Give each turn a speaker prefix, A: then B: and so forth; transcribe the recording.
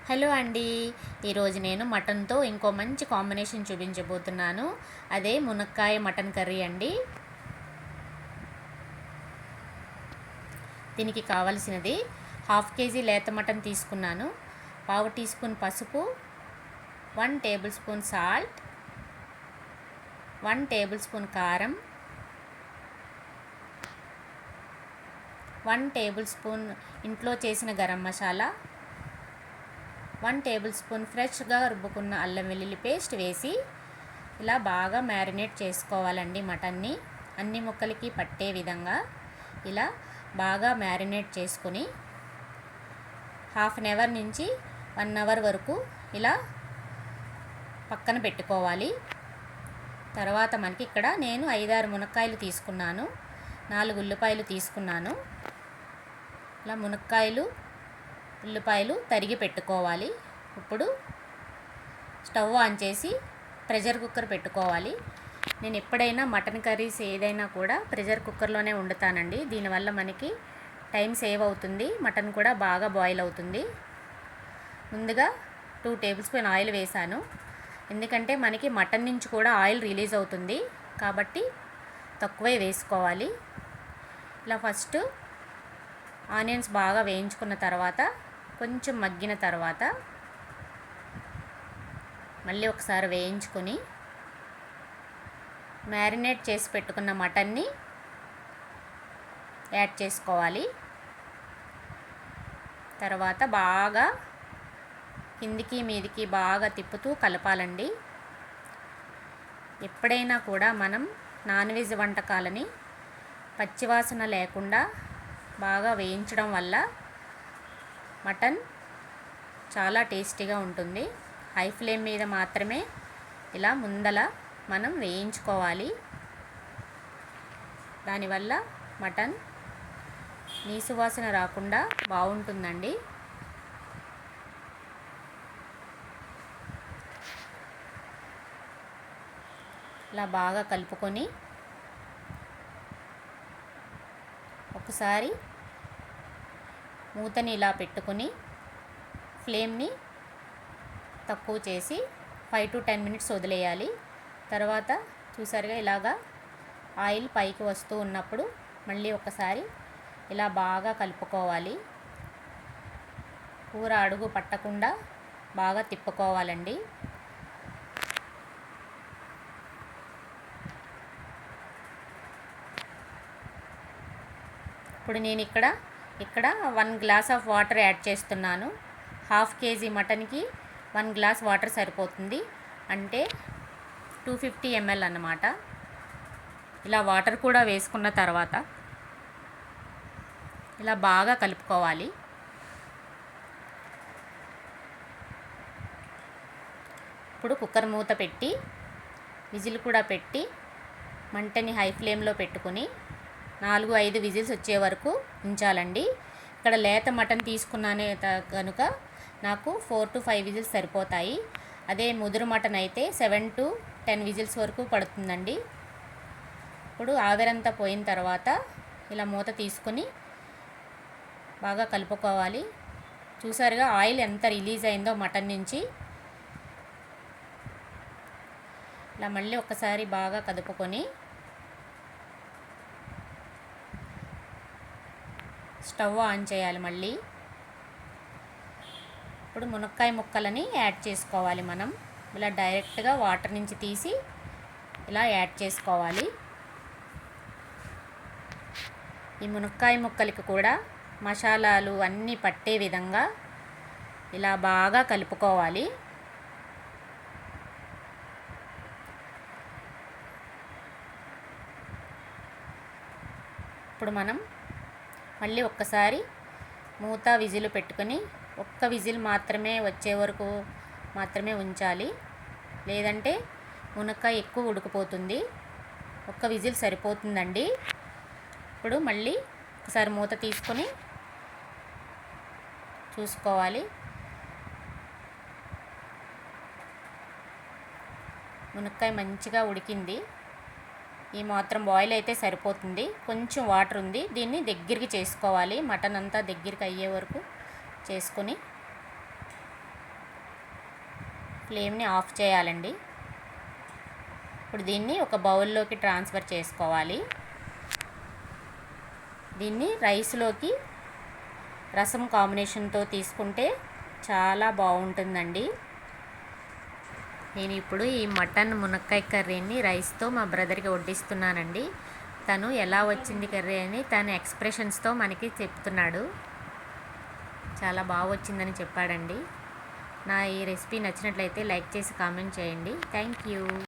A: Hello అండి. ఈరోజు నేను మటన్తో ఇంకో మంచి కాంబినేషన్ చూపించబోతున్నాను. అదే మునక్కాయ మటన్ కర్రీ అండి. దీనికి కావలసినది 1/2 కేజీ లేత మటన్ తీసుకున్నాను, 1/2 టీ స్పూన్ పసుపు, 1 table spoon salt, 1 table spoon కారం, 1 టేబుల్ స్పూన్ ఇంట్లో చేసిన గరం మసాలా, 1 టేబుల్ స్పూన్ ఫ్రెష్గా రుబ్బుకున్న అల్లం వెల్లుల్లి పేస్ట్ వేసి ఇలా బాగా మ్యారినేట్ చేసుకోవాలండి. మటన్ని అన్ని ముక్కలకి పట్టే విధంగా ఇలా బాగా మ్యారినేట్ చేసుకుని 1/2 అవర్ నుంచి 1 అవర్ వరకు ఇలా పక్కన పెట్టుకోవాలి. తర్వాత మనకి ఇక్కడ నేను 5-6 మునక్కాయలు తీసుకున్నాను, 4 ఉల్లిపాయలు తీసుకున్నాను. ఇలా మునక్కాయలు ఉల్లిపాయలు తరిగి పెట్టుకోవాలి. ఇప్పుడు స్టవ్ ఆన్ చేసి ప్రెషర్ కుక్కర్ పెట్టుకోవాలి. నేను ఎప్పుడైనా మటన్ కర్రీస్ ఏదైనా కూడా ప్రెషర్ కుక్కర్లోనే వండుతానండి. దీనివల్ల మనకి టైం సేవ్ అవుతుంది, మటన్ కూడా బాగా బాయిల్ అవుతుంది. ముందుగా 2 టేబుల్ స్పూన్ ఆయిల్ వేసాను, ఎందుకంటే మనకి మటన్ నుంచి కూడా ఆయిల్ రిలీజ్ అవుతుంది కాబట్టి తక్కువే వేసుకోవాలి. ఇలా ఫస్ట్ ఆనియన్స్ బాగా వేయించుకున్న తర్వాత కొంచెం మగ్గిన తర్వాత మళ్ళీ ఒకసారి వేయించుకొని మ్యారినేట్ చేసి పెట్టుకున్న మటన్ని యాడ్ చేసుకోవాలి. తర్వాత బాగా కిందికి మీదికి బాగా తిప్పుతూ కలపాలండి. ఎప్పుడైనా కూడా మనం నాన్ వెజ్ వంటకాలని పచ్చివాసన లేకుండా బాగా వేయించడం వల్ల మటన్ చాలా టేస్టీగా ఉంటుంది. హై ఫ్లేమ్ మీద మాత్రమే ఇలా ముందల మనం వేయించుకోవాలి. దానివల్ల మటన్ నీసు వాసన రాకుండా బాగుంటుందండి. ఇలా బాగా కలుపుకొని ఒకసారి మూతని ఇలా పెట్టుకొని ఫ్లేమ్ని తక్కువ చేసి 5 to 10 మినిట్స్ వదిలేయాలి. తర్వాత చూసారుగా ఇలాగా ఆయిల్ పైకి వస్తూ ఉన్నప్పుడు మళ్ళీ ఒకసారి ఇలా బాగా కలుపుకోవాలి. కూర అడుగు పట్టకుండా బాగా తిప్పుకోవాలండి. ఇప్పుడు నేను ఇక్కడ 1 గ్లాస్ ఆఫ్ వాటర్ యాడ్ చేస్తున్నాను. 1/2 కేజీ మటన్కి 1 గ్లాస్ వాటర్ సరిపోతుంది, అంటే 250 ml అన్నమాట. ఇలా వాటర్ కూడా వేసుకున్న తర్వాత ఇలా బాగా కలుపుకోవాలి. ఇప్పుడు కుక్కర్ మూత పెట్టి విజిల్ కూడా పెట్టి మంటని హై ఫ్లేమ్లో పెట్టుకుని 4-5 విజిల్స్ వచ్చే వరకు ఉంచాలండి. ఇక్కడ లేత మటన్ తీసుకున్నానే కనుక నాకు 4 to 5 విజిల్స్ సరిపోతాయి. అదే ముదురు మటన్ అయితే 7 to 10 విజిల్స్ వరకు పడుతుందండి. ఇప్పుడు ఆవిరంతా పోయిన తర్వాత ఇలా మూత తీసుకుని బాగా కలుపుకోవాలి. చూసారుగా ఆయిల్ ఎంత రిలీజ్ అయిందో మటన్ నుంచి. ఇలా మళ్ళీ ఒకసారి బాగా కదుపుకొని స్టవ్ ఆన్ చేయాలి. మళ్ళీ ఇప్పుడు మునక్కాయ ముక్కలని యాడ్ చేసుకోవాలి. మనం ఇలా డైరెక్ట్గా వాటర్ నుంచి తీసి ఇలా యాడ్ చేసుకోవాలి. ఈ మునక్కాయ ముక్కలకి కూడా మసాలాలు అన్నీ పట్టే విధంగా ఇలా బాగా కలుపుకోవాలి. ఇప్పుడు మనం మళ్ళీ ఒక్కసారి మూత విజిల్ పెట్టుకొని ఒక్క విజిల్ మాత్రమే వచ్చే వరకు మాత్రమే ఉంచాలి, లేదంటే మునక్కాయ ఎక్కువ ఉడికిపోతుంది. ఒక్క విజిల్ సరిపోతుందండి. ఇప్పుడు మళ్ళీ ఒకసారి మూత తీసుకొని చూసుకోవాలి. మునక్కాయ మంచిగా ఉడికింది. ఈ మాత్రం బాయిల్ అయితే సరిపోతుంది. కొంచెం వాటర్ ఉంది, దీన్ని దగ్గరికి చేసుకోవాలి. మటన్ అంతా దగ్గరికి అయ్యే వరకు చేసుకొని ఫ్లేమ్ని ఆఫ్ చేయాలండి. ఇప్పుడు దీన్ని ఒక బౌల్లోకి ట్రాన్స్ఫర్ చేసుకోవాలి. దీన్ని రైస్లోకి రసం కాంబినేషన్తో తీసుకుంటే చాలా బాగుంటుందండి. నేను ఇప్పుడు ఈ మటన్ మునక్కాయ కర్రీని రైస్తో మా బ్రదర్కి వడ్డిస్తున్నానండి. తను ఎలా వచ్చింది కర్రీ అని తన ఎక్స్ప్రెషన్స్తో మనకి చెప్తున్నాడు. చాలా బాగా వచ్చిందని చెప్పాడండి. నా ఈ రెసిపీ నచ్చినట్లయితే లైక్ చేసి కామెంట్ చేయండి. Thank you.